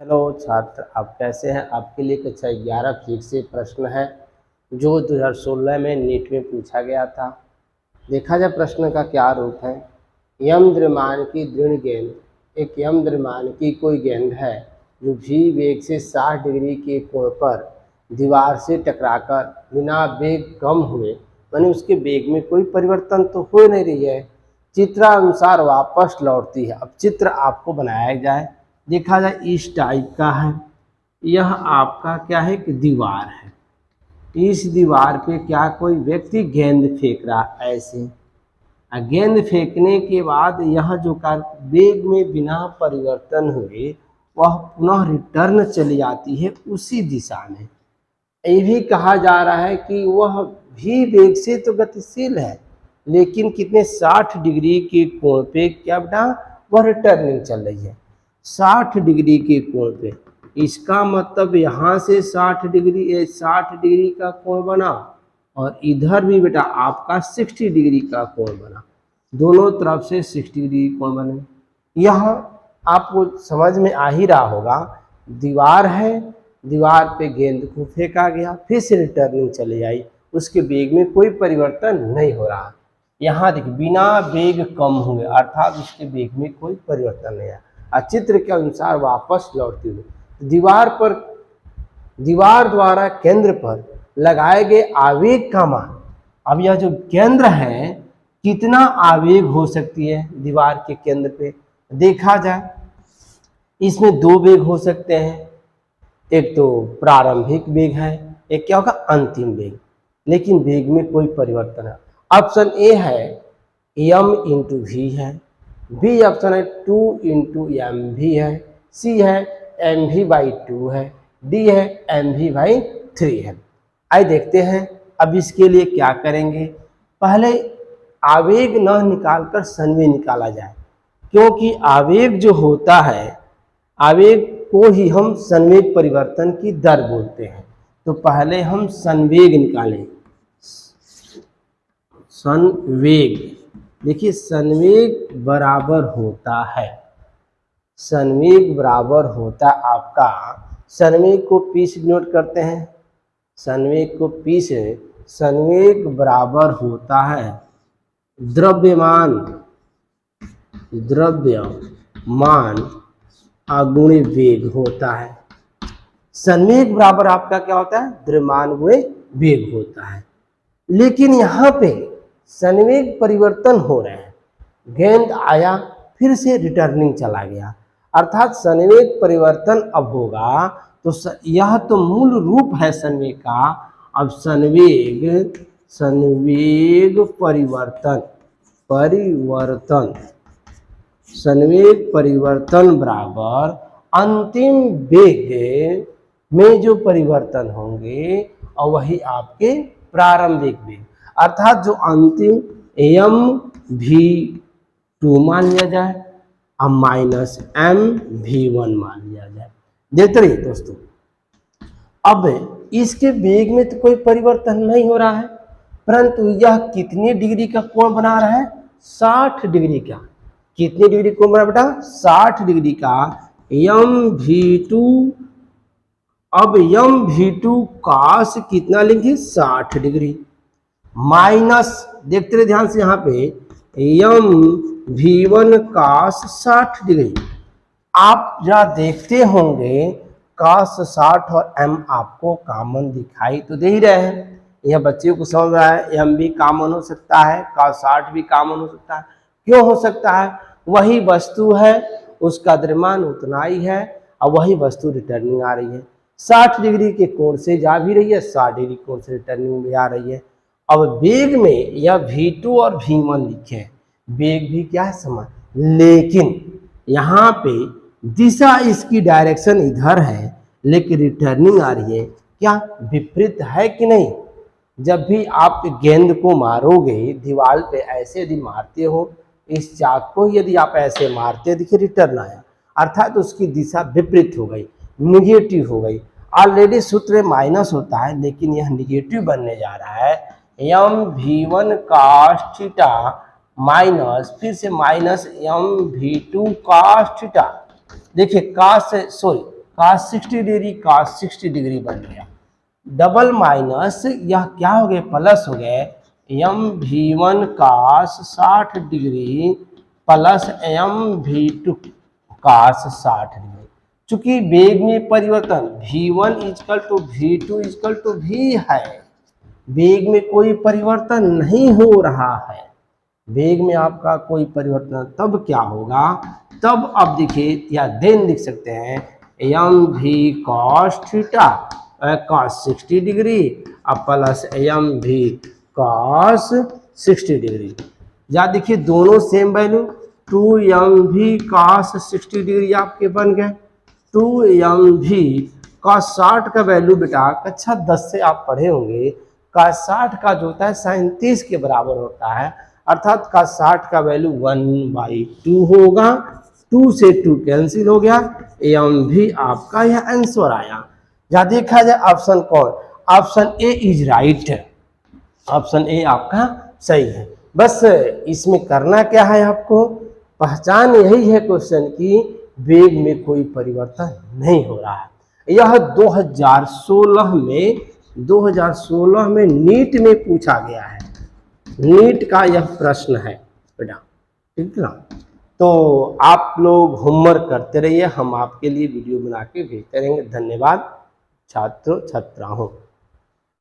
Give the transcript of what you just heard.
Hello छात्र, आप कैसे हैं। आपके लिए कक्षा 11 फिजिक्स से प्रश्न है जो 2016 में नीट में पूछा गया था। देखा जाए प्रश्न का क्या रूप है। यम द्रव्यमान की दृढ़ गेंद, एक यम द्रव्यमान की कोई गेंद है जो v वेग से 60 डिग्री के कोण पर दीवार से टकराकर बिना वेग कम हुए, यानी उसके वेग में कोई परिवर्तन तो हो नहीं रही है, चित्रानुसार वापस लौटती है। अब चित्र आपको बनाया जाए, देखा जाए इस टाइप का है। यह आपका क्या है कि दीवार है। इस दीवार पे क्या कोई व्यक्ति गेंद फेंक रहा है ऐसे। गेंद फेंकने के बाद यह जो कार वेग में बिना परिवर्तन हुए वह पुनः रिटर्न चली आती है उसी दिशा में। ये भी कहा जा रहा है कि वह भी वेग से तो गतिशील है, लेकिन कितने 60 डिग्री के कोण पे क्या बेटा वह रिटर्निंग चल रही है 60 डिग्री के कोण पे। इसका मतलब यहाँ से 60 डिग्री का कोण बना और इधर भी बेटा आपका 60 डिग्री का कोण बना, दोनों तरफ से 60 डिग्री कोण बने। यहाँ आपको समझ में आ ही रहा होगा, दीवार है, दीवार पे गेंद को फेंका गया, फिर से रिटर्निंग चली आई, उसके वेग में कोई परिवर्तन नहीं हो रहा। यहाँ देखिए बिना वेग कम हुए, अर्थात उसके वेग में कोई परिवर्तन नहीं आया। चित्र के अनुसार वापस लौटती हुई दीवार द्वारा केंद्र पर लगाए गए आवेग का मान। अब यह जो केंद्र है कितना आवेग हो सकती है दीवार के केंद्र पे, देखा जाए इसमें दो वेग हो सकते हैं। एक तो प्रारंभिक वेग है, एक क्या होगा अंतिम वेग, लेकिन वेग में कोई परिवर्तन है। ऑप्शन ए है m इंटू वी है, बी ऑप्शन है 2 इंटू एम भी है, सी है एम वी बाई 2 है, डी है एम वी बाई 3 है। आइए देखते हैं अब इसके लिए क्या करेंगे। पहले आवेग न निकालकर संवेग निकाला जाए, क्योंकि आवेग जो होता है, आवेग को ही हम संवेग परिवर्तन की दर बोलते हैं। तो पहले हम संवेग निकालें। संवेग, देखिए संवेग बराबर होता है, संवेग बराबर होता आपका, संवेग को पी से डिनोट करते हैं, संवेग को पी से, संवेग बराबर होता है द्रव्यमान अगुणे वेग होता है। संवेग बराबर आपका क्या होता है द्रव्यमान गुणे वेग होता है। लेकिन यहाँ पे संवेग परिवर्तन हो रहे हैं, गेंद आया फिर से रिटर्निंग चला गया, अर्थात संवेग परिवर्तन अब होगा। तो यह तो मूल रूप है संवेग का। अब संवेग परिवर्तन बराबर अंतिम वेग में जो परिवर्तन होंगे और वही आपके प्रारंभिक वेग, अर्थात जो अंतिम एम भी 2 मान लिया जाए अब माइनस एम भी 1 मान लिया जाए। देखते रहिए दोस्तों, अब इसके वेग में तो कोई परिवर्तन नहीं हो रहा है, परंतु यह कितनी डिग्री का कोण बना रहा है 60 डिग्री का। कितनी डिग्री कोण बना बेटा 60 डिग्री का एम भी 2। अब एम भी 2 कॉस कितना लेंगे 60 डिग्री माइनस, देखते रहे ध्यान से यहाँ पे एम भी 1 कॉस 60 डिग्री। आप जरा देखते होंगे कॉस 60 और एम आपको कॉमन दिखाई तो दे ही रहे हैं। यह बच्चे को समझ रहा है एम भी कॉमन हो सकता है, कॉस 60 भी कॉमन हो सकता है। क्यों हो सकता है, वही वस्तु है, उसका द्रव्यमान उतना ही है और वही वस्तु रिटर्निंग आ रही है। 60 डिग्री के कोण से जा भी रही है, 60 डिग्री कोण से रिटर्निंग भी आ रही है। अब वेग में यह v2 और v1 लिखे, वेग भी क्या है समान, लेकिन यहाँ पे दिशा इसकी डायरेक्शन इधर है, लेकिन रिटर्निंग आ रही है क्या विपरीत है कि नहीं। जब भी आप गेंद को मारोगे दीवार पे ऐसे यदि मारते हो, इस चाक को यदि आप ऐसे मारते देखिए रिटर्न आया, अर्थात उसकी दिशा विपरीत हो गई, निगेटिव हो गई। ऑलरेडी सूत्र माइनस होता है, लेकिन यह निगेटिव बनने जा रहा है। एम भी 1 कॉस थीटा माइनस फिर से माइनस एम भी 2 कॉस थीटा। देखिए कॉस से sorry cos 60 degree cos 60 degree बन गया, डबल माइनस यह क्या हो गए प्लस हो गए mv1 cos 60 degree plus mv2 cos 60 degree. चूंकि वेग में परिवर्तन v1 is equal to v2 is equal to v है, वेग में कोई परिवर्तन नहीं हो रहा है, वेग में आपका कोई परिवर्तन, तब क्या होगा, तब अब देखिए या देन लिख सकते हैं एम भी कॉस थीटा कॉस 60 डिग्री अब प्लस एम भी कॉस 60 डिग्री। या देखिए दोनों सेम वैल्यू, 2m भी कॉस 60 डिग्री आपके बन गए, 2m भी कॉस 60 का वैल्यू बेटा कक्षा 10 से आप पढ़े होंगे, कॉस 60 का जो होता है 37 के बराबर होता है, अर्थात कॉस 60 का वैल्यू 1/2 होगा, 2 से 2 कैंसिल हो गया, एम भी आपका यह आंसर आया। या देखा जाए ऑप्शन कौन, option A is right, option A आपका सही है। बस इसमें करना क्या है आपको, पहचान यही है क्वेश्चन की वेग में कोई परिवर्तन नहीं हो रहा है। यह 2016 में नीट में पूछा गया है, नीट का यह प्रश्न है बेटा, ठीक ना। तो आप लोग होमवर्क करते रहिए, हम आपके लिए वीडियो बना के भेजते रहेंगे। धन्यवाद छात्रों छात्राओं।